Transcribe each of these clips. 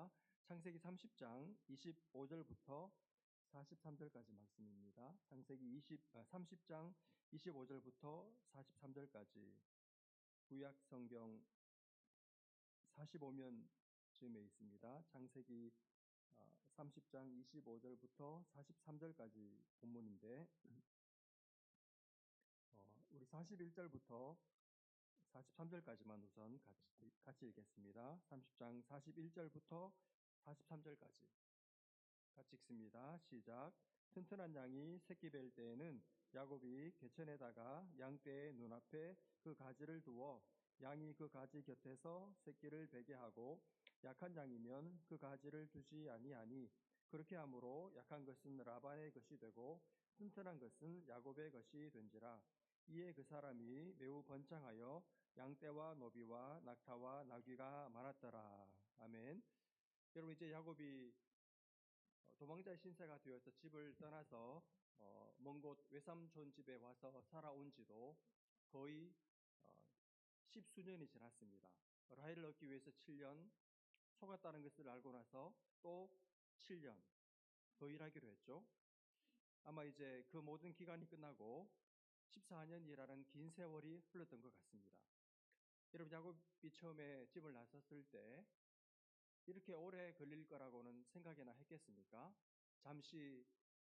말씀입니다. 창세기 30장 25절부터 43절까지 말씀입니다. 창세기 30장 25절부터 43절까지 구약 성경 45면쯤에 있습니다. 창세기 30장 25절부터 43절까지 본문인데 우리 41절부터 43절까지만 우선 같이 읽겠습니다. 30장 41절부터 43절까지 같이 읽습니다. 시작. 튼튼한 양이 새끼 뵐 때에는 야곱이 개천에다가 양떼의 눈앞에 그 가지를 두어 양이 그 가지 곁에서 새끼를 베게 하고 약한 양이면 그 가지를 두지 아니하니 그렇게 함으로 약한 것은 라반의 것이 되고 튼튼한 것은 야곱의 것이 된지라. 이에 그 사람이 매우 번창하여 양떼와 노비와 낙타와 나귀가 많았더라. 아멘. 여러분, 이제 야곱이 도망자의 신세가 되어서 집을 떠나서 먼 곳 외삼촌 집에 와서 살아온 지도 거의 10수년이 지났습니다. 라헬을 얻기 위해서 7년, 속았다는 것을 알고 나서 또 7년 더 일하기로 했죠. 아마 이제 그 모든 기간이 끝나고 14년이라는 긴 세월이 흘렀던 것 같습니다. 여러분, 야곱이 처음에 집을 나섰을 때 이렇게 오래 걸릴 거라고는 생각이나 했겠습니까? 잠시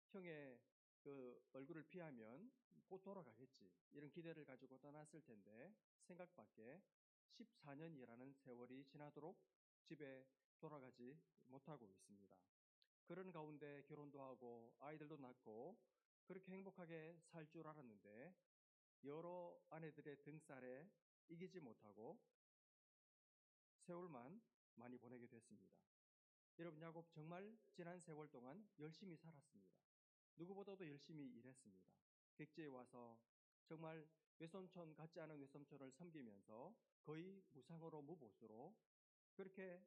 형의 그 얼굴을 피하면 곧 돌아가겠지, 이런 기대를 가지고 떠났을 텐데 생각 밖에 14년이라는 세월이 지나도록 집에 돌아가지 못하고 있습니다. 그런 가운데 결혼도 하고 아이들도 낳고 그렇게 행복하게 살 줄 알았는데 여러 아내들의 등살에 이기지 못하고 세월만 많이 보내게 됐습니다. 여러분, 야곱 정말 지난 세월 동안 열심히 살았습니다. 누구보다도 열심히 일했습니다. 객지에 와서 정말 외삼촌 같지 않은 외삼촌을 섬기면서 거의 무상으로 무보수로 그렇게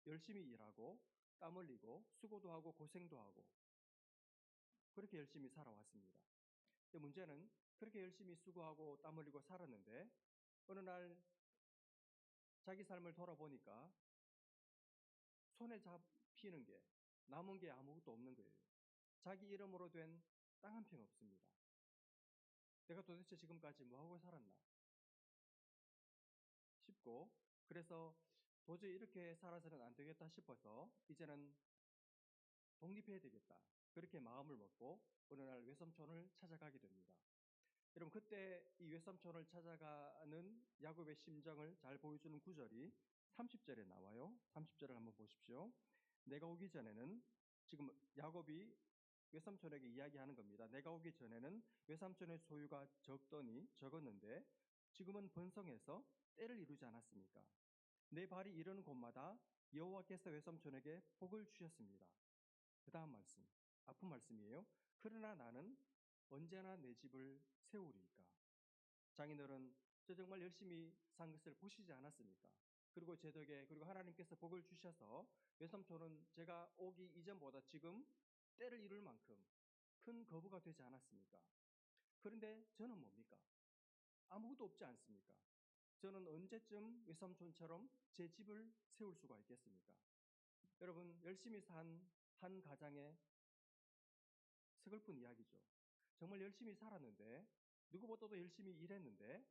열심히 일하고 땀 흘리고 수고도 하고 고생도 하고 그렇게 열심히 살아왔습니다. 근데 문제는 그렇게 열심히 수고하고 땀 흘리고 살았는데 어느 날 자기 삶을 돌아보니까 손에 잡히는 게 남은 게 아무것도 없는 거예요. 자기 이름으로 된 땅 한 평 없습니다. 내가 도대체 지금까지 뭐하고 살았나 싶고, 그래서 도저히 이렇게 살아서는 안 되겠다 싶어서 이제는 독립해야 되겠다, 그렇게 마음을 먹고 어느 날 외삼촌을 찾아가게 됩니다. 여러분, 그때 이 외삼촌을 찾아가는 야곱의 심정을 잘 보여주는 구절이 30절에 나와요. 30절을 한번 보십시오. 내가 오기 전에는, 지금 야곱이 외삼촌에게 이야기하는 겁니다. 내가 오기 전에는 외삼촌의 소유가 적었는데 지금은 번성해서 때를 이루지 않았습니까? 내 발이 이르는 곳마다 여호와께서 외삼촌에게 복을 주셨습니다. 그 다음 말씀, 아픈 말씀이에요. 그러나 나는 언제나 내 집을 세우리이까. 장인어른, 저 정말 열심히 산 것을 보시지 않았습니까? 그리고 제 덕에, 그리고 하나님께서 복을 주셔서 외삼촌은 제가 오기 이전보다 지금 때를 이룰 만큼 큰 거부가 되지 않았습니까? 그런데 저는 뭡니까? 아무것도 없지 않습니까? 저는 언제쯤 외삼촌처럼 제 집을 세울 수가 있겠습니까? 여러분, 열심히 산 한 가장의 서글픈 이야기죠. 정말 열심히 살았는데, 누구보다도 열심히 일했는데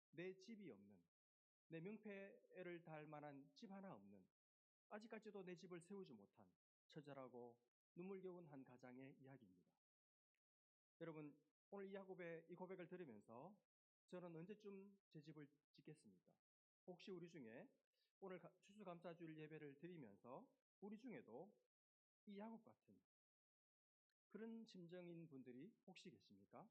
내 집이 없는, 내 명패를 달 만한 집 하나 없는, 아직까지도 내 집을 세우지 못한 처절하고 눈물겨운 한 가장의 이야기입니다. 여러분, 오늘 이 야곱의 이 고백을 들으면서 저는 언제쯤 제 집을 짓겠습니까? 혹시 우리 중에 오늘 추수감사주일 예배를 드리면서 우리 중에도 이 야곱 같은 그런 심정인 분들이 혹시 계십니까?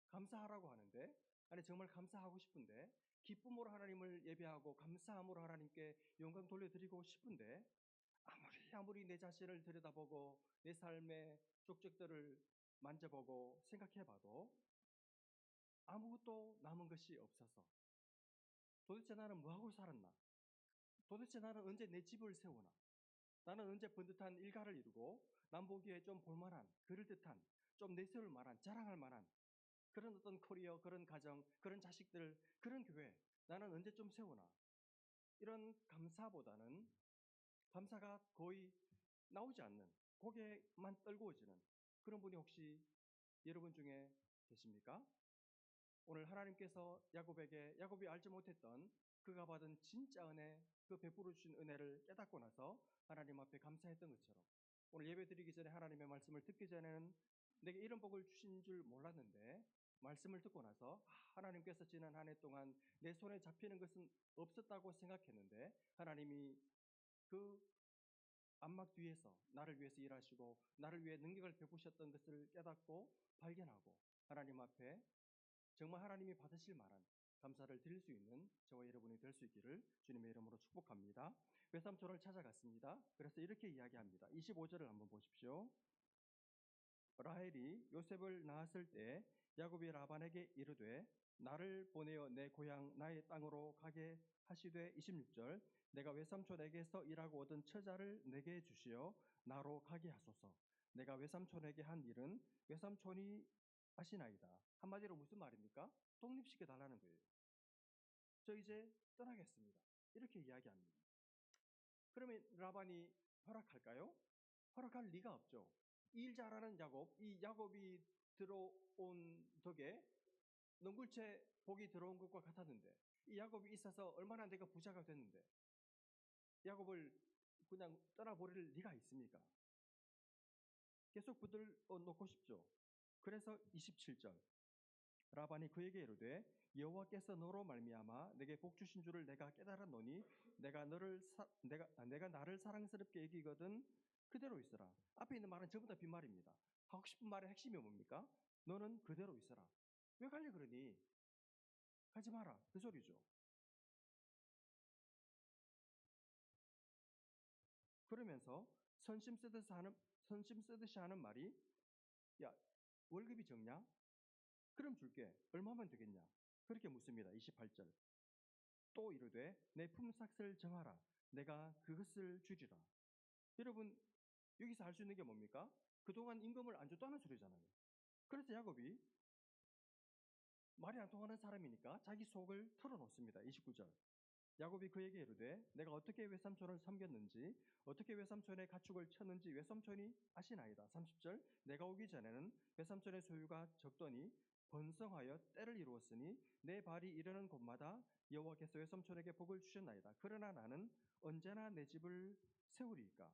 감사하라고 하는데, 아니 정말 감사하고 싶은데, 기쁨으로 하나님을 예배하고 감사함으로 하나님께 영광 돌려드리고 싶은데 아무리 내 자신을 들여다보고 내 삶의 족적들을 만져보고 생각해봐도 아무것도 남은 것이 없어서 도대체 나는 뭐하고 살았나? 도대체 나는 언제 내 집을 세우나? 나는 언제 번듯한 일가를 이루고 남 보기에 좀 볼만한, 그럴듯한, 좀 내세울 만한, 자랑할 만한 그런 어떤 커리어, 그런 가정, 그런 자식들, 그런 교회 나는 언제쯤 세우나? 이런 감사보다는 감사가 거의 나오지 않는, 고개만 떨구어지는 그런 분이 혹시 여러분 중에 계십니까? 오늘 하나님께서 야곱이 알지 못했던 그가 받은 진짜 은혜, 그 베풀어 주신 은혜를 깨닫고 나서 하나님 앞에 감사했던 것처럼, 오늘 예배 드리기 전에 하나님의 말씀을 듣기 전에는 내게 이런 복을 주신 줄 몰랐는데, 말씀을 듣고 나서 하나님께서 지난 한 해 동안 내 손에 잡히는 것은 없었다고 생각했는데 하나님이 그 안막 뒤에서 나를 위해서 일하시고 나를 위해 능력을 베푸셨던 것을 깨닫고 발견하고, 하나님 앞에 정말 하나님이 받으실 만한 감사를 드릴 수 있는 저와 여러분이 될 수 있기를 주님의 이름으로 축복합니다. 외삼촌을 찾아갔습니다. 그래서 이렇게 이야기합니다. 25절을 한번 보십시오. 라헬이 요셉을 낳았을 때 야곱이 라반에게 이르되 나를 보내어 내 고향 나의 땅으로 가게 하시되, 26절, 내가 외삼촌에게서 일하고 얻은 처자를 내게 주시어 나로 가게 하소서. 내가 외삼촌에게 한 일은 외삼촌이 하시나이다. 한마디로 무슨 말입니까? 독립시켜 달라는 거예요. 저 이제 떠나겠습니다. 이렇게 이야기합니다. 그러면 라반이 허락할까요? 허락할 리가 없죠. 일 잘하는 야곱, 이 야곱이 들어온 덕에 능굴채 복이 들어온 것과 같았는데, 이 야곱이 있어서 얼마나 내가 부자가 됐는데 야곱을 그냥 떠나버릴 리가 있습니까? 계속 붙들어 놓고 싶죠. 그래서 27절, 라반이 그에게 이르되 여호와께서 너로 말미암아 내게 복 주신 줄을 내가 깨달았노니 내가 나를 사랑스럽게 여기거든 그대로 있어라. 앞에 있는 말은 전부 다 빈말입니다. 하고 싶은 말의 핵심이 뭡니까? 너는 그대로 있어라. 왜 가려 그러니? 가지 마라, 그 소리죠. 그러면서 선심 쓰듯이 하는 말이, 야, 월급이 적냐? 그럼 줄게. 얼마면 되겠냐? 그렇게 묻습니다. 28절. 또 이르되 내 품삯을 정하라. 내가 그것을 주리라. 여러분, 여기서 알 수 있는 게 뭡니까? 그동안 임금을 안 줬다는 소리잖아요. 그래서 야곱이 말이 안 통하는 사람이니까 자기 속을 털어놓습니다. 29절. 야곱이 그에게 이르되 내가 어떻게 외삼촌을 섬겼는지 어떻게 외삼촌의 가축을 쳤는지 외삼촌이 아시나이다. 30절. 내가 오기 전에는 외삼촌의 소유가 적더니 번성하여 때를 이루었으니 내 발이 이르는 곳마다 여호와께서 외삼촌에게 복을 주셨나이다. 그러나 나는 언제나 내 집을 세우리이까.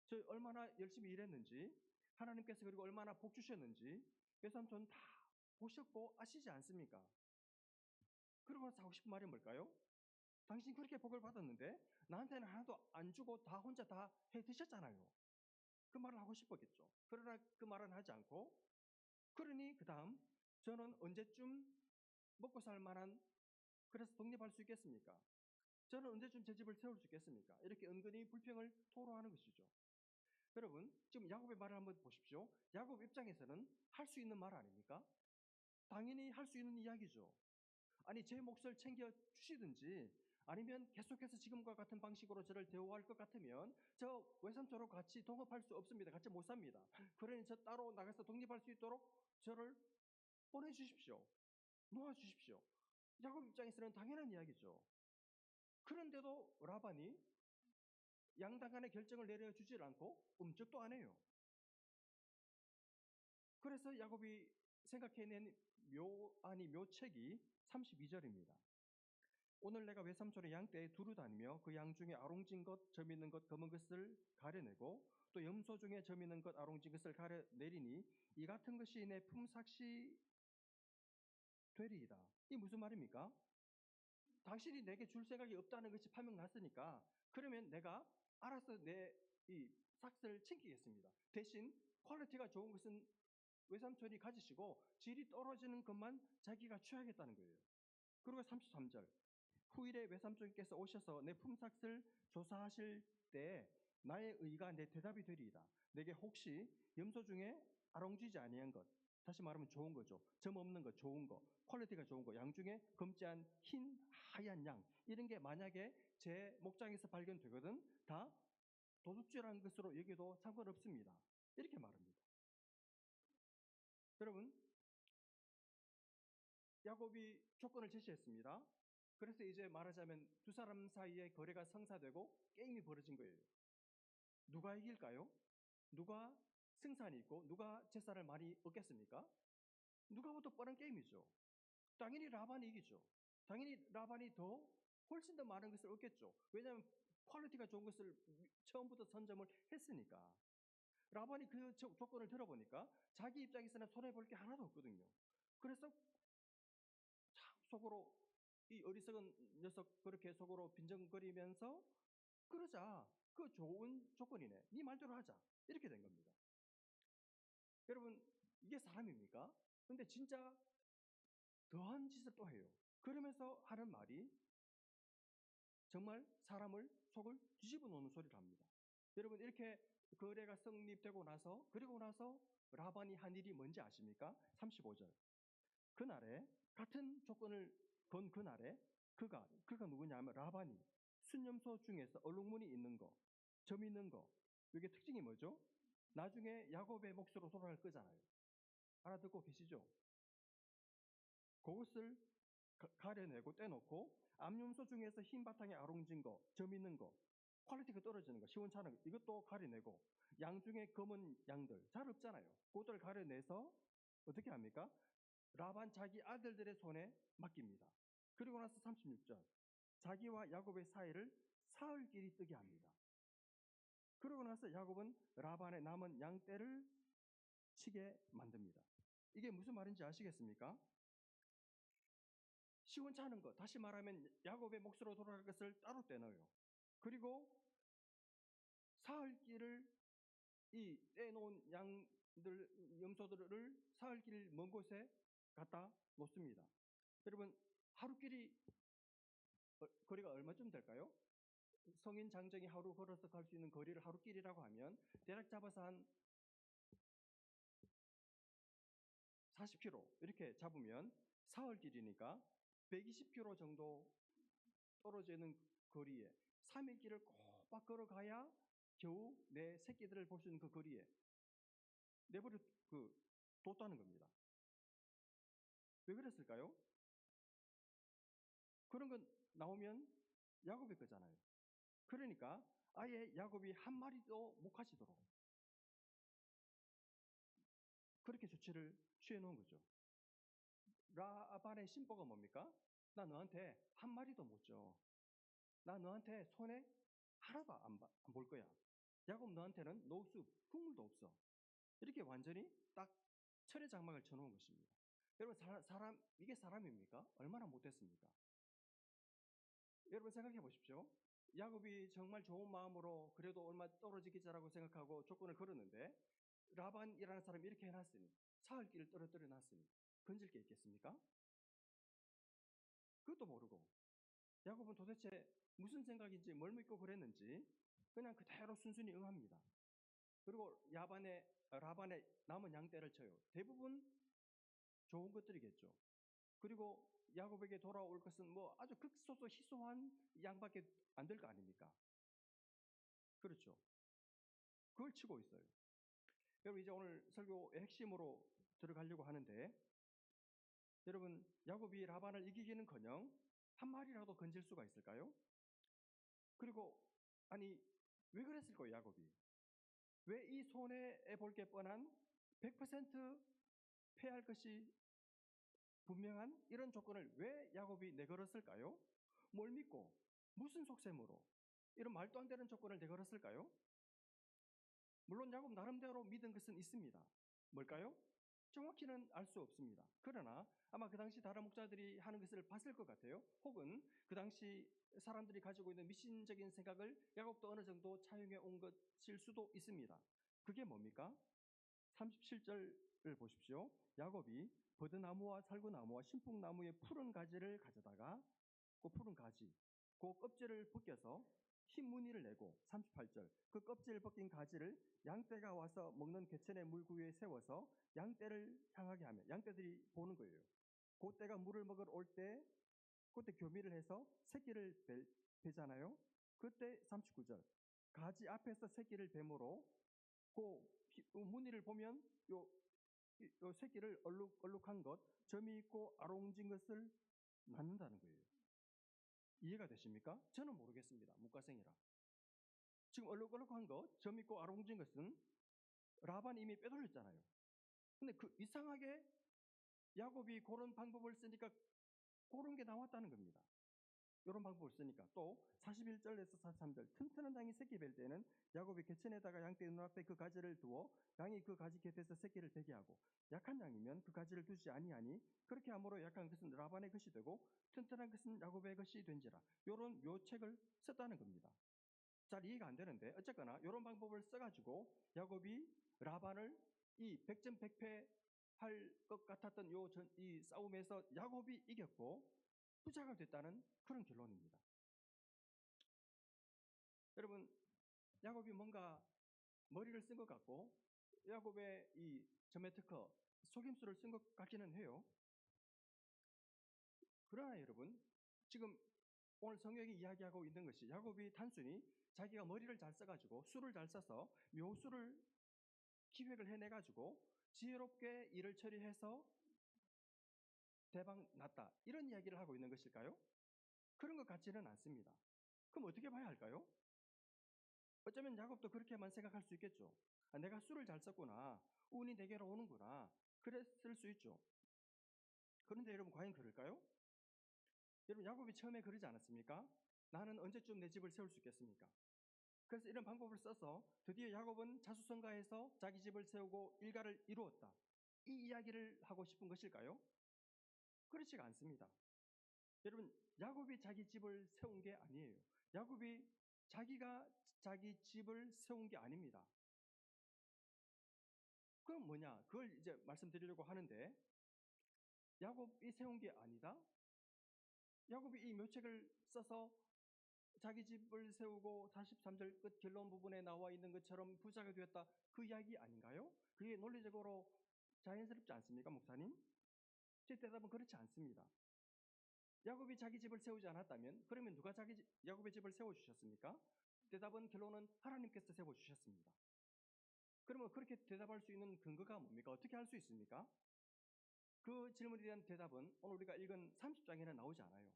저 얼마나 열심히 일했는지, 하나님께서 그리고 얼마나 복 주셨는지 외삼촌 다 보셨고 아시지 않습니까? 그러고 나서 하고 싶은 말이 뭘까요? 당신 그렇게 복을 받았는데 나한테는 하나도 안 주고 다 혼자 다 해 드셨잖아요. 그 말을 하고 싶었겠죠. 그러나 그 말은 하지 않고, 그러니 그 다음, 저는 언제쯤 먹고 살 만한, 그래서 독립할 수 있겠습니까? 저는 언제쯤 제 집을 세울 수 있겠습니까? 이렇게 은근히 불평을 토로하는 것이죠. 여러분, 지금 야곱의 말을 한번 보십시오. 야곱 입장에서는 할 수 있는 말 아닙니까? 당연히 할 수 있는 이야기죠. 아니, 제 몫을 챙겨 주시든지 아니면 계속해서 지금과 같은 방식으로 저를 대우할 것 같으면 저 외삼촌하고 같이 동업할 수 없습니다. 같이 못 삽니다. 그러니 저 따로 나가서 독립할 수 있도록 저를 보내주십시오. 놓아주십시오. 야곱 입장에서는 당연한 이야기죠. 그런데도 라반이 양당 간의 결정을 내려주질 않고 움쩍도 안 해요. 그래서 야곱이 생각해낸 묘책이 32절입니다. 오늘 내가 외삼촌의 양떼에 두루 다니며 그 양 중에 아롱진 것, 점 있는 것, 검은 것을 가려내고 또 염소 중에 점 있는 것, 아롱진 것을 가려내리니 이 같은 것이 내 품삯이 되리이다. 이 무슨 말입니까? 당신이 내게 줄 생각이 없다는 것이 판명났으니까 그러면 내가 알아서 내 이 삭스를 챙기겠습니다. 대신 퀄리티가 좋은 것은 외삼촌이 가지시고 질이 떨어지는 것만 자기가 취하겠다는 거예요. 그리고 33절. 후일에 외삼촌께서 오셔서 내 품삯을 조사하실 때 나의 의가 내 대답이 되리이다. 내게 혹시 염소 중에 아롱지지 아니한 것, 다시 말하면 좋은 거죠. 점 없는 것, 좋은 거, 퀄리티가 좋은 거, 양 중에 검지한 흰 하얀 양, 이런 게 만약에 제 목장에서 발견되거든 다 도둑질한 것으로 여기도 상관없습니다. 이렇게 말합니다. 여러분, 야곱이 조건을 제시했습니다. 그래서 이제 말하자면 두 사람 사이에 거래가 성사되고 게임이 벌어진 거예요. 누가 이길까요? 누가 승산이 있고 누가 제사를 많이 얻겠습니까? 누가 봐도 뻔한 게임이죠. 당연히 라반이 이기죠. 당연히 라반이 훨씬 더 많은 것을 얻겠죠. 왜냐하면 퀄리티가 좋은 것을 처음부터 선점을 했으니까. 라반이 그 조건을 들어보니까 자기 입장에서는 손해볼 게 하나도 없거든요. 그래서 참 속으로 이 어리석은 녀석 그렇게 속으로 빈정거리면서 그러자 그 좋은 조건이네. 네 말대로 하자. 이렇게 된 겁니다. 여러분 이게 사람입니까? 근데 진짜 더한 짓을 또 해요. 그러면서 하는 말이 정말 사람을 속을 뒤집어 놓는 소리를 합니다. 여러분 이렇게 거래가 성립되고 나서 그리고 나서 라반이 한 일이 뭔지 아십니까? 35절. 그날에 같은 조건을 건 그날에 그가 누구냐 하면 라반이 순념소 중에서 얼룩무늬 있는 거, 점 있는 거. 이게 특징이 뭐죠? 나중에 야곱의 몫으로 돌아갈 거잖아요. 알아듣고 계시죠? 그것을 가려내고 떼놓고 암염소 중에서 흰 바탕에 아롱진 거, 점 있는 거, 퀄리티가 떨어지는 거, 시원찮은 거 이것도 가려내고 양 중에 검은 양들 잘 없잖아요. 그것들 가려내서 어떻게 합니까? 라반 자기 아들들의 손에 맡깁니다. 그리고 나서 36절 자기와 야곱의 사이를 사흘길이 뜨게 합니다. 그러고 나서 야곱은 라반의 남은 양떼를 치게 만듭니다. 이게 무슨 말인지 아시겠습니까? 시원찮은 것, 다시 말하면 야곱의 몫으로 돌아갈 것을 따로 떼넣어요. 그리고 사흘길을 이 떼놓은 양들, 염소들을 사흘길 먼 곳에 갖다 놓습니다. 여러분 하루길이 거리가 얼마쯤 될까요? 성인 장정이 하루 걸어서 갈 수 있는 거리를 하루길이라고 하면 대략 잡아서 한 40km 이렇게 잡으면 사흘길이니까 120km 정도 떨어지는 거리에 3일 길을 꼬박 걸어가야 겨우 내 새끼들을 볼 수 있는 그 거리에 내버려 뒀다는 겁니다. 왜 그랬을까요? 그런 건 나오면 야곱의 거잖아요. 그러니까 아예 야곱이 한 마리도 못 가지도록 그렇게 조치를 취해 놓은 거죠. 라반의 심보가 뭡니까? 나 너한테 한 마리도 못 줘. 나 너한테 손에 하나도 안 볼 거야. 야곱 너한테는 노수 국물도 없어. 이렇게 완전히 딱 철의 장막을 쳐놓은 것입니다. 여러분 이게 사람입니까? 얼마나 못됐습니까? 여러분 생각해 보십시오. 야곱이 정말 좋은 마음으로 그래도 얼마 떨어지겠자라고 생각하고 조건을 걸었는데 라반이라는 사람이 이렇게 해놨으니 사흘길을 떨어뜨려 놨으니 건질 게 있겠습니까? 그것도 모르고 야곱은 도대체 무슨 생각인지 뭘 믿고 그랬는지 그냥 그대로 순순히 응합니다. 그리고 라반의 남은 양떼를 쳐요. 대부분 좋은 것들이겠죠. 그리고 야곱에게 돌아올 것은 뭐 아주 극소수 희소한 양밖에 안 될 거 아닙니까? 그렇죠. 그걸 치고 있어요. 여러분 이제 오늘 설교의 핵심으로 들어가려고 하는데 여러분 야곱이 라반을 이기기는커녕 한 마리라도 건질 수가 있을까요? 그리고 아니 왜 그랬을 거예요 야곱이? 왜 이 손해에 볼 게 뻔한 100% 패할 것이 분명한 이런 조건을 왜 야곱이 내걸었을까요? 뭘 믿고 무슨 속셈으로 이런 말도 안 되는 조건을 내걸었을까요? 물론 야곱 나름대로 믿은 것은 있습니다. 뭘까요? 정확히는 알 수 없습니다. 그러나 아마 그 당시 다른 목자들이 하는 것을 봤을 것 같아요. 혹은 그 당시 사람들이 가지고 있는 미신적인 생각을 야곱도 어느 정도 차용해 온 것일 수도 있습니다. 그게 뭡니까? 37절을 보십시오. 야곱이 버드나무와 살구나무와 신풍나무의 푸른 가지를 가져다가 그 푸른 가지, 그 껍질을 벗겨서 흰 무늬를 내고 38절 그 껍질을 벗긴 가지를 양떼가 와서 먹는 개천의 물구 위에 세워서 양떼를 향하게 하면 양떼들이 보는 거예요. 그때가 물을 먹으러 올 때 그때 교미를 해서 새끼를 베잖아요. 그때 39절 가지 앞에서 새끼를 뱀으로 그 무늬를 보면 요 새끼를 얼룩한 것, 점이 있고 아롱진 것을 낳는다는 거예요. 이해가 되십니까? 저는 모르겠습니다. 문과생이라. 지금 얼룩얼룩한 거, 점 있고 아롱진 것은 라반이 이미 빼돌렸잖아요. 근데 그 이상하게 야곱이 그런 방법을 쓰니까 그런 게 나왔다는 겁니다. 이런 방법을 쓰니까. 또 41절에서 43절, 튼튼한 양이 새끼 뵐 때는 야곱이 개천에다가 양떼 눈앞에 그 가지를 두어 양이 그 가지 곁에서 새끼를 베게 하고, 약한 양이면 그 가지를 두지 아니하니 그렇게 함으로 약한 것은 라반의 것이 되고 튼튼한 것은 야곱의 것이 된지라. 이런 묘책을 썼다는 겁니다. 잘 이해가 안 되는데 어쨌거나 이런 방법을 써가지고 야곱이 라반을 이 백전백패할 것 같았던 이 싸움에서 야곱이 이겼고 부자가 됐다는 그런 결론입니다. 여러분, 야곱이 뭔가 머리를 쓴 것 같고 야곱의 이 점의 특허, 속임수를 쓴 것 같기는 해요. 그러나 여러분, 지금 오늘 성경이 이야기하고 있는 것이 야곱이 단순히 자기가 머리를 잘 써가지고 수를 잘 써서 묘수를 기획을 해내가지고 지혜롭게 일을 처리해서 대박 났다, 이런 이야기를 하고 있는 것일까요? 그런 것 같지는 않습니다. 그럼 어떻게 봐야 할까요? 어쩌면 야곱도 그렇게만 생각할 수 있겠죠. 아, 내가 수를 잘 썼구나, 운이 내게로 오는구나, 그랬을 수 있죠. 그런데 여러분, 과연 그럴까요? 여러분, 야곱이 처음에 그러지 않았습니까? 나는 언제쯤 내 집을 세울 수 있겠습니까? 그래서 이런 방법을 써서 드디어 야곱은 자수성가해서 자기 집을 세우고 일가를 이루었다, 이 이야기를 하고 싶은 것일까요? 그렇지가 않습니다. 여러분, 야곱이 자기 집을 세운 게 아니에요. 야곱이 자기가 자기 집을 세운 게 아닙니다. 그럼 뭐냐? 그걸 이제 말씀드리려고 하는데, 야곱이 세운 게 아니다? 야곱이 이 묘책을 써서 자기 집을 세우고 43절 끝 결론 부분에 나와 있는 것처럼 부자가 되었다, 그 이야기 아닌가요? 그게 논리적으로 자연스럽지 않습니까, 목사님? 제 대답은 그렇지 않습니다. 야곱이 자기 집을 세우지 않았다면 그러면 누가 야곱의 집을 세워주셨습니까? 대답은, 결론은 하나님께서 세워주셨습니다. 그러면 그렇게 대답할 수 있는 근거가 뭡니까? 어떻게 할 수 있습니까? 그 질문에 대한 대답은 오늘 우리가 읽은 30장에는 나오지 않아요.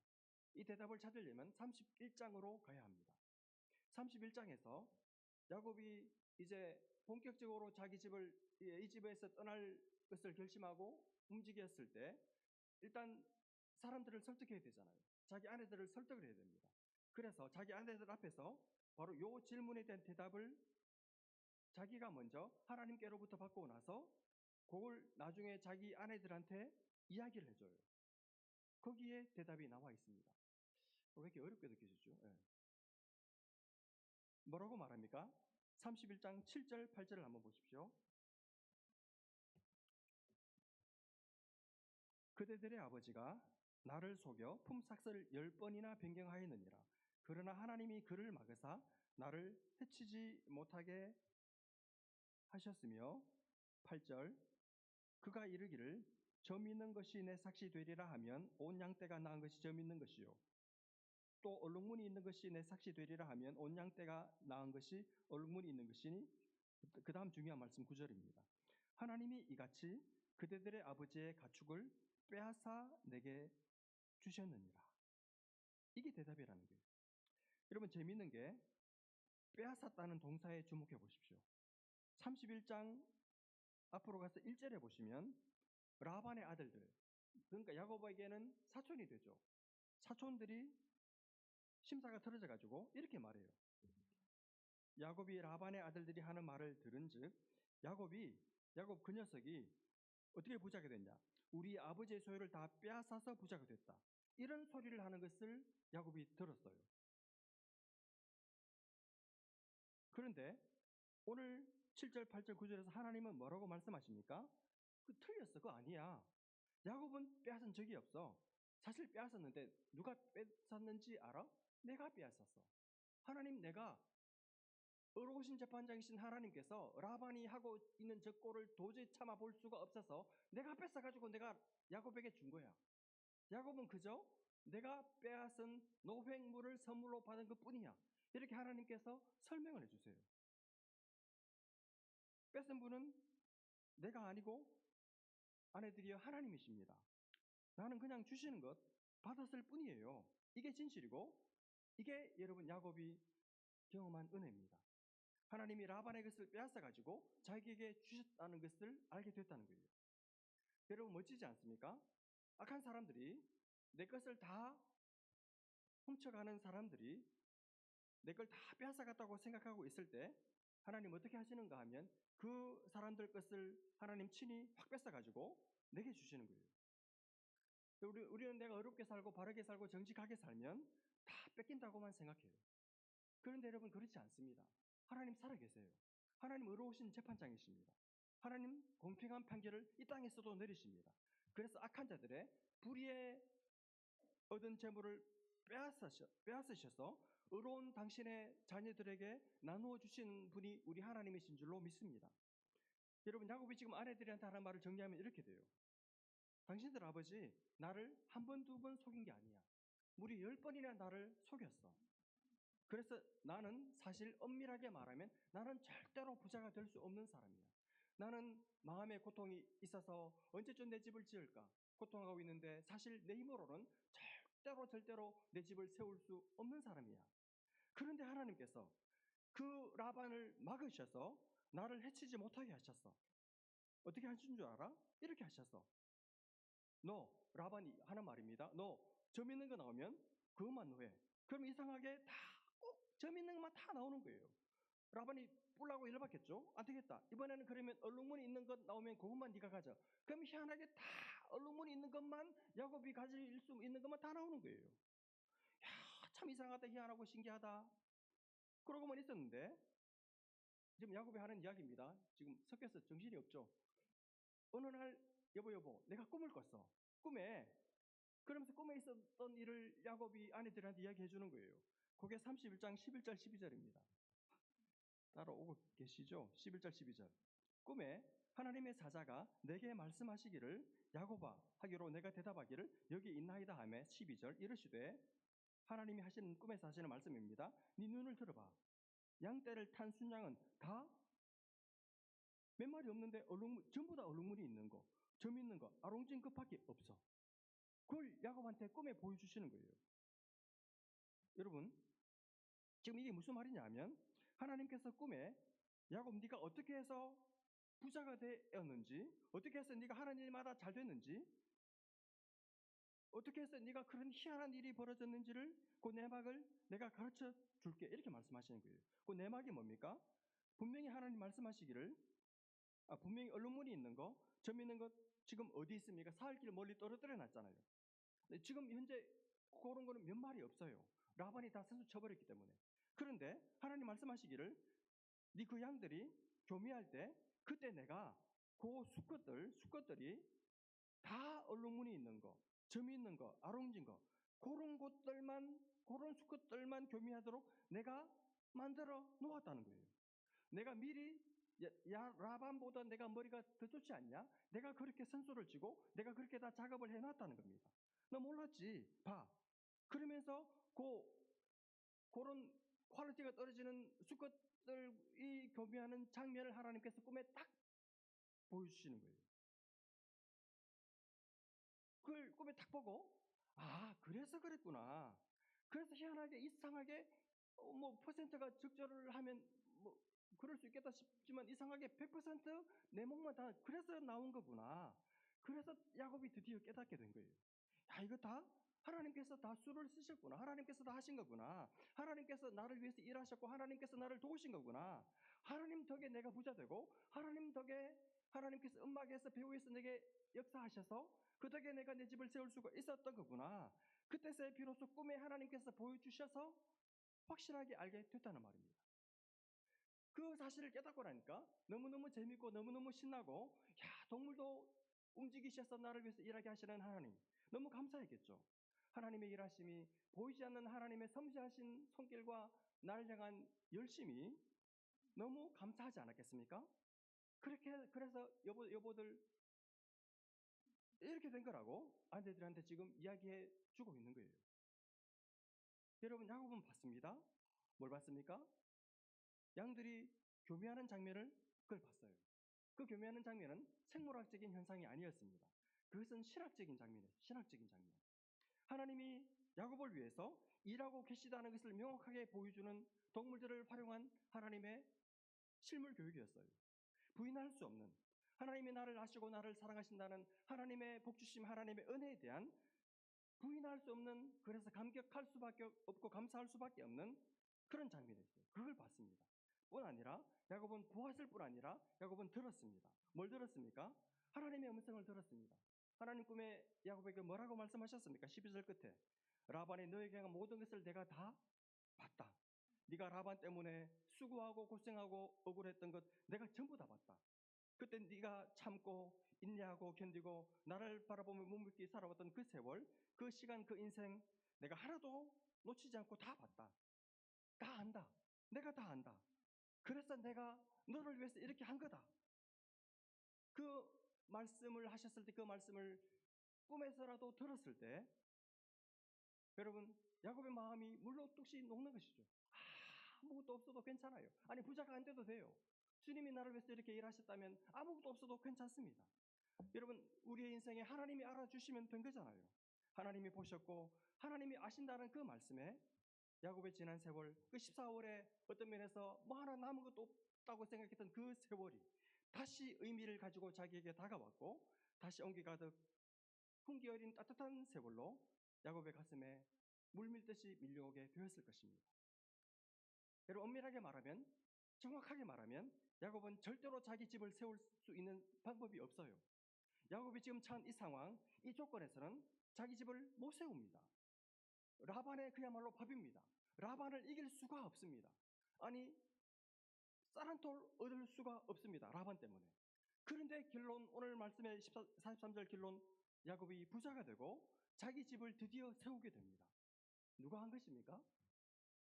이 대답을 찾으려면 31장으로 가야 합니다. 31장에서 야곱이 이제 본격적으로 자기 집을 이 집에서 떠날 것을 결심하고 움직였을 때 일단 사람들을 설득해야 되잖아요. 자기 아내들을 설득을 해야 됩니다. 그래서 자기 아내들 앞에서 바로 이 질문에 대한 대답을 자기가 먼저 하나님께로부터 받고 나서 그걸 나중에 자기 아내들한테 이야기를 해줘요. 거기에 대답이 나와 있습니다. 왜 이렇게 어렵게 느껴지죠? 네. 뭐라고 말합니까? 31장 7절 8절을 한번 보십시오. 그대들의 아버지가 나를 속여 품삯을 10번이나 변경하였느니라. 그러나 하나님이 그를 막으사 나를 해치지 못하게 하셨으며, 8절, 그가 이르기를 점 있는 것이 내 삭시 되리라 하면 온 양떼가 낳은 것이 점 있는 것이요, 또 얼룩무늬 있는 것이 내 삭시 되리라 하면 온 양떼가 낳은 것이 얼룩무늬 있는 것이니. 그 다음 중요한 말씀 9절입니다. 하나님이 이같이 그대들의 아버지의 가축을 빼앗아 내게 주셨느니라. 이게 대답이라는 거예요. 여러분, 재미있는 게 빼앗았다는 동사에 주목해 보십시오. 31장 앞으로 가서 1절에 보시면 라반의 아들들, 그러니까 야곱에게는 사촌이 되죠. 사촌들이 심사가 틀어져 가지고 이렇게 말해요. 야곱이 라반의 아들들이 하는 말을 들은즉 야곱 그 녀석이 어떻게 부자가 됐냐? 우리 아버지의 소유를 다 빼앗아서 부자가 됐다, 이런 소리를 하는 것을 야곱이 들었어요. 그런데 오늘 7절, 8절, 9절에서 하나님은 뭐라고 말씀하십니까? 틀렸어. 그거 아니야. 야곱은 빼앗은 적이 없어. 사실 빼앗았는데 누가 뺏었는지 알아? 내가 빼앗았어. 하나님, 내가 의로우신 재판장이신 하나님께서 라반이 하고 있는 저 꼴을 도저히 참아 볼 수가 없어서 내가 뺏어가지고 내가 야곱에게 준 거야. 야곱은 그저 내가 빼앗은 노획물을 선물로 받은 것 뿐이야. 이렇게 하나님께서 설명을 해주세요. 뺏은 분은 내가 아니고 아내들이여 하나님이십니다. 나는 그냥 주시는 것 받았을 뿐이에요. 이게 진실이고 이게 여러분 야곱이 경험한 은혜입니다. 하나님이 라반의 것을 빼앗아 가지고 자기에게 주셨다는 것을 알게 됐다는 거예요. 여러분 멋지지 않습니까? 악한 사람들이 내 것을 다 훔쳐가는 사람들이 내 걸 다 빼앗아갔다고 생각하고 있을 때 하나님 어떻게 하시는가 하면 그 사람들 것을 하나님 친히 확 뺏어가지고 내게 주시는 거예요. 우리는 내가 어렵게 살고 바르게 살고 정직하게 살면 다 뺏긴다고만 생각해요. 그런데 여러분 그렇지 않습니다. 하나님 살아계세요. 하나님 의로우신 재판장이십니다. 하나님 공평한 판결을 이 땅에서도 내리십니다. 그래서 악한 자들의 불의에 얻은 재물을 빼앗으셔서 의로운 당신의 자녀들에게 나누어 주시는 분이 우리 하나님이신 줄로 믿습니다. 여러분 야곱이 지금 아내들한테 하는 말을 정리하면 이렇게 돼요. 당신들 아버지 나를 한 번, 두 번 속인 게 아니야. 무려 10번이나 나를 속였어. 그래서 나는 사실 엄밀하게 말하면 나는 절대로 부자가 될 수 없는 사람이야. 나는 마음의 고통이 있어서 언제쯤 내 집을 지을까 고통하고 있는데 사실 내 힘으로는 절대로 내 집을 세울 수 없는 사람이야. 그런데 하나님께서 그 라반을 막으셔서 나를 해치지 못하게 하셨어. 어떻게 하신 줄 알아? 이렇게 하셨어. 너 라반이 하는 말입니다. 너 점 있는 거 나오면 그것만 넣어. 그럼 이상하게 다 꼭 점 있는 것만 다 나오는 거예요. 라반이 뿔라고 열받겠죠? 안 되겠다. 이번에는 그러면 얼룩무늬 있는 것 나오면 그것만 네가 가져. 그럼 희한하게 다 얼룩무늬 있는 것만 야곱이 가질 수 있는 것만 다 나오는 거예요. 야, 참 이상하다, 희한하고 신기하다. 그러고만 있었는데 지금 야곱이 하는 이야기입니다. 지금 섞여서 정신이 없죠. 어느 날 여보 내가 꿈을 꿨어. 그러면서 꿈에 있었던 일을 야곱이 아내들한테 이야기해 주는 거예요. 그게 31장 11절 12절입니다. 따라오고 계시죠? 11절 12절. 꿈에 하나님의 사자가 내게 말씀하시기를 야곱아 하기로 내가 대답하기를 여기 있나이다 하며 12절 이르시되 하나님이 하시는 꿈에서 하시는 말씀입니다. 네 눈을 들어봐. 양떼를 탄 순양은 다 몇 마리 없는데 전부 다 얼룩무늬 있는 거, 점 있는 거, 아롱진 것밖에 없어. 그걸 야곱한테 꿈에 보여주시는 거예요. 여러분 지금 이게 무슨 말이냐 하면 하나님께서 꿈에 야곱 네가 어떻게 해서 부자가 되었는지, 어떻게 해서 네가 하나님마다 잘 됐는지, 어떻게 해서 네가 그런 희한한 일이 벌어졌는지를 그 내막을 내가 가르쳐 줄게 이렇게 말씀하시는 거예요. 그 내막이 뭡니까? 분명히 하나님 말씀하시기를 분명히 얼룩무늬 있는 거, 점 있는 것 지금 어디 있습니까? 사흘길 멀리 떨어뜨려 놨잖아요. 지금 현재 그런 거는 몇 마리 없어요. 라반이 다 선수 쳐버렸기 때문에. 그런데 하나님 말씀하시기를 네 그 양들이 교미할 때 그때 내가 그 수컷들이 다 얼룩무늬 있는 거, 점이 있는 거, 아롱진 거 그런 수컷들만 교미하도록 내가 만들어 놓았다는 거예요. 내가 미리 라반보다 내가 머리가 더 좋지 않냐? 내가 그렇게 선수를 치고 내가 그렇게 다 작업을 해놨다는 겁니다. 너 몰랐지? 봐. 그러면서 그런 퀄리티가 떨어지는 수컷들이 교미하는 장면을 하나님께서 꿈에 딱 보여주시는 거예요. 그걸 꿈에 딱 보고 그래서 그랬구나. 그래서 희한하게 이상하게 뭐 퍼센트가 적절을 하면 뭐 그럴 수 있겠다 싶지만 이상하게 100% 내 목만 다 그래서 나온 거구나. 그래서 야곱이 드디어 깨닫게 된 거예요. 야 이거 다 하나님께서 다 수를 쓰셨구나. 하나님께서 다 하신 거구나. 하나님께서 나를 위해서 일하셨고 하나님께서 나를 도우신 거구나. 하나님 덕에 내가 부자 되고 하나님 덕에 하나님께서 음악에서 배우에서 내게 역사하셔서 그 덕에 내가 내 집을 세울 수가 있었던 거구나. 그때서야 비로소 꿈에 하나님께서 보여주셔서 확실하게 알게 됐다는 말입니다. 그 사실을 깨닫고 나니까 너무너무 재밌고 너무너무 신나고 동물도 움직이셔서 나를 위해서 일하게 하시는 하나님 너무 감사했겠죠. 하나님의 일하심이 보이지 않는 하나님의 섬세하신 손길과 나를 향한 열심이 너무 감사하지 않았겠습니까? 그래서 여보들 이렇게 된 거라고 아내들한테 지금 이야기해 주고 있는 거예요. 여러분 야곱은 봤습니다. 뭘 봤습니까? 양들이 교미하는 장면을 그걸 봤어요. 그 교미하는 장면은 생물학적인 현상이 아니었습니다. 그것은 신학적인 장면이에요. 신학적인 장면. 하나님이 야곱을 위해서 일하고 계시다는 것을 명확하게 보여주는 동물들을 활용한 하나님의 실물 교육이었어요. 부인할 수 없는, 하나님이 나를 아시고 나를 사랑하신다는 하나님의 복주심, 하나님의 은혜에 대한 부인할 수 없는, 그래서 감격할 수밖에 없고 감사할 수밖에 없는 그런 장면이었어요. 그걸 봤습니다. 뿐 아니라 야곱은 보았을 뿐 아니라 야곱은 들었습니다. 뭘 들었습니까? 하나님의 음성을 들었습니다. 하나님 꿈에 야곱에게 뭐라고 말씀하셨습니까? 12절 끝에 라반이 너에게 한 모든 것을 내가 다 봤다. 네가 라반 때문에 수고하고 고생하고 억울했던 것 내가 전부 다 봤다. 그때 네가 참고 인내하고 견디고 나를 바라보며 묵묵히 살아왔던 그 세월, 그 시간, 그 인생 내가 하나도 놓치지 않고 다 봤다. 다 안다. 내가 다 안다. 그래서 내가 너를 위해서 이렇게 한 거다. 그 말씀을 하셨을 때, 그 말씀을 꿈에서라도 들었을 때 여러분 야곱의 마음이 물로 뚝씩 녹는 것이죠. 아무것도 없어도 괜찮아요. 아니 부자가 안 돼도 돼요. 주님이 나를 위해서 이렇게 일하셨다면 아무것도 없어도 괜찮습니다. 여러분 우리의 인생에 하나님이 알아주시면 된 거잖아요. 하나님이 보셨고 하나님이 아신다는 그 말씀에 야곱의 지난 세월, 그 14월에 어떤 면에서 뭐 하나 남은 것도 없다고 생각했던 그 세월이 다시 의미를 가지고 자기에게 다가왔고 다시 온기 가득 훈기 어린 따뜻한 세월로 야곱의 가슴에 물밀듯이 밀려오게 되었을 것입니다. 여러분 엄밀하게 말하면, 정확하게 말하면 야곱은 절대로 자기 집을 세울 수 있는 방법이 없어요. 야곱이 지금 처한 이 상황, 이 조건에서는 자기 집을 못 세웁니다. 라반의 그야말로 법입니다. 라반을 이길 수가 없습니다. 아니 쌀 한 톨 얻을 수가 없습니다. 라반 때문에. 그런데 결론, 오늘 말씀의 43절 결론, 야곱이 부자가 되고 자기 집을 드디어 세우게 됩니다. 누가 한 것입니까?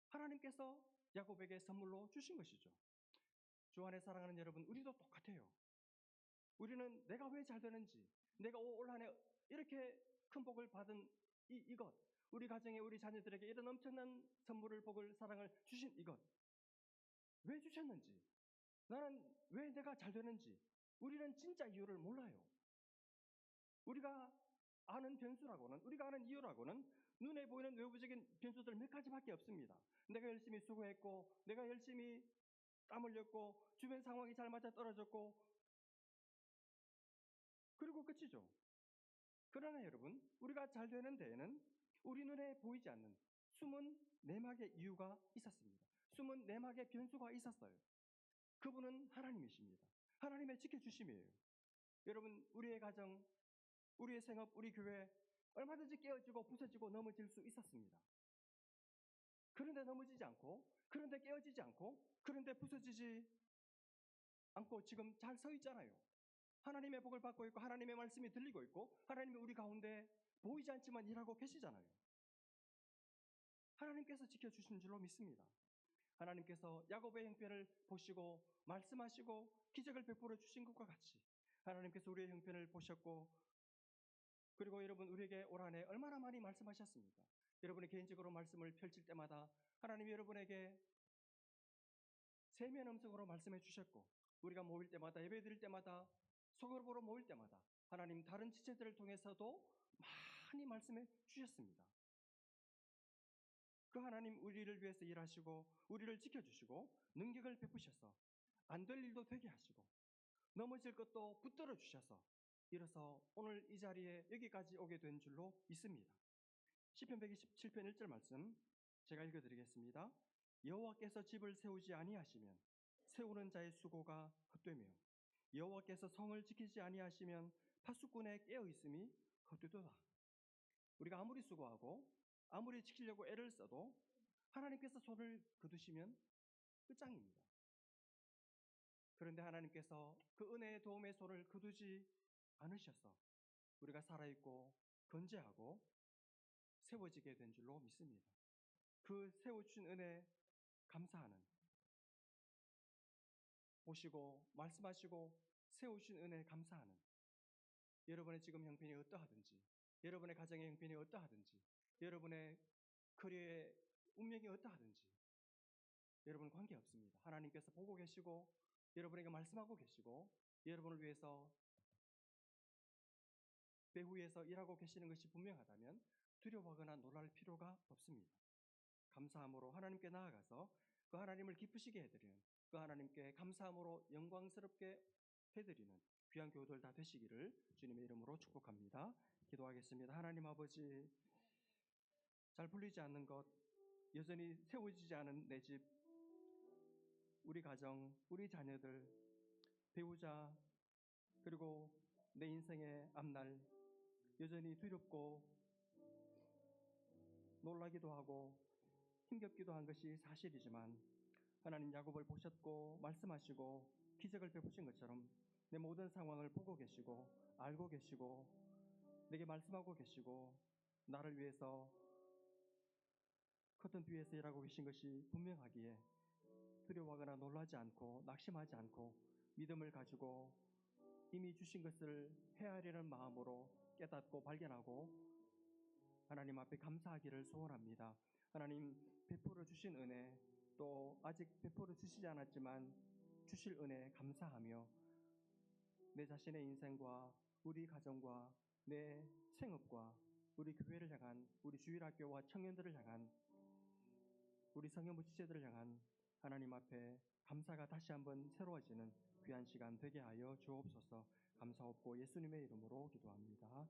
하나님께서 야곱에게 선물로 주신 것이죠. 주 안에 사랑하는 여러분, 우리도 똑같아요. 우리는 내가 왜 잘 되는지, 내가 올 한 해 이렇게 큰 복을 받은 이것, 우리 가정에 우리 자녀들에게 이런 엄청난 선물을, 복을, 사랑을 주신 이것, 왜 주셨는지, 나는 왜 내가 잘 되는지 우리는 진짜 이유를 몰라요. 우리가 아는 변수라고는, 우리가 아는 이유라고는 눈에 보이는 외부적인 변수들 몇 가지밖에 없습니다. 내가 열심히 수고했고, 내가 열심히 땀 흘렸고, 주변 상황이 잘 맞아 떨어졌고, 그리고 끝이죠. 그러나 여러분, 우리가 잘 되는 데에는 우리 눈에 보이지 않는 숨은 내막의 이유가 있었습니다. 숨은 내막의 변수가 있었어요. 그분은 하나님이십니다. 하나님의 지켜주심이에요. 여러분, 우리의 가정, 우리의 생업, 우리 교회 얼마든지 깨어지고 부서지고 넘어질 수 있었습니다. 그런데 넘어지지 않고, 그런데 깨어지지 않고, 그런데 부서지지 않고 지금 잘 서 있잖아요. 하나님의 복을 받고 있고 하나님의 말씀이 들리고 있고 하나님이 우리 가운데 보이지 않지만 일하고 계시잖아요. 하나님께서 지켜주신 줄로 믿습니다. 하나님께서 야곱의 형편을 보시고 말씀하시고 기적을 베풀어 주신 것과 같이 하나님께서 우리의 형편을 보셨고, 그리고 여러분 우리에게 올 한 해 얼마나 많이 말씀하셨습니까? 여러분이 개인적으로 말씀을 펼칠 때마다 하나님이 여러분에게 세면 음성으로 말씀해 주셨고, 우리가 모일 때마다, 예배 드릴 때마다, 속으로 모일 때마다 하나님 다른 지체들을 통해서도 많이 말씀해 주셨습니다. 그 하나님 우리를 위해서 일하시고 우리를 지켜주시고 능력을 베푸셔서 안 될 일도 되게 하시고 넘어질 것도 붙들어 주셔서 이래서 오늘 이 자리에 여기까지 오게 된 줄로 믿습니다. 시편 127편 1절 말씀 제가 읽어드리겠습니다. 여호와께서 집을 세우지 아니하시면 세우는 자의 수고가 헛되며 여호와께서 성을 지키지 아니하시면 파수꾼의 깨어 있음이 헛되도다. 우리가 아무리 수고하고 아무리 지키려고 애를 써도 하나님께서 손을 거두시면 끝장입니다. 그런데 하나님께서 그 은혜의 도움의 손을 거두지 않으셔서 우리가 살아있고 건재하고 세워지게 된 줄로 믿습니다. 그 세워주신 은혜 감사하는, 보시고 말씀하시고 세우신 은혜 감사하는 여러분의 지금 형편이 어떠하든지, 여러분의 가정의 형편이 어떠하든지, 여러분의 커리어의 운명이 어떠하든지 여러분 관계없습니다. 하나님께서 보고 계시고 여러분에게 말씀하고 계시고 여러분을 위해서 배후에서 일하고 계시는 것이 분명하다면 두려워하거나 놀랄 필요가 없습니다. 감사함으로 하나님께 나아가서 그 하나님을 기쁘시게 해드리는, 그 하나님께 감사함으로 영광스럽게 해드리는 귀한 교우들 다 되시기를 주님의 이름으로 축복합니다. 기도하겠습니다. 하나님 아버지, 잘 풀리지 않는 것, 여전히 세워지지 않은 내 집, 우리 가정, 우리 자녀들, 배우자, 그리고 내 인생의 앞날, 여전히 두렵고 놀라기도 하고 힘겹기도 한 것이 사실이지만, 하나님 야곱을 보셨고 말씀하시고 기적을 베푸신 것처럼 내 모든 상황을 보고 계시고 알고 계시고 내게 말씀하고 계시고 나를 위해서 커튼 뒤에서 일하고 계신 것이 분명하기에 두려워하거나 놀라지 않고 낙심하지 않고 믿음을 가지고 이미 주신 것을 헤아리는 마음으로 깨닫고 발견하고 하나님 앞에 감사하기를 소원합니다. 하나님 베풀어 주신 은혜, 또 아직 베풀어 주시지 않았지만 주실 은혜 감사하며 내 자신의 인생과 우리 가정과 내 생업과 우리 교회를 향한, 우리 주일학교와 청년들을 향한, 우리 성현부 지체들을 향한 하나님 앞에 감사가 다시 한번 새로워지는 귀한 시간 되게 하여 주옵소서. 감사옵고 예수님의 이름으로 기도합니다.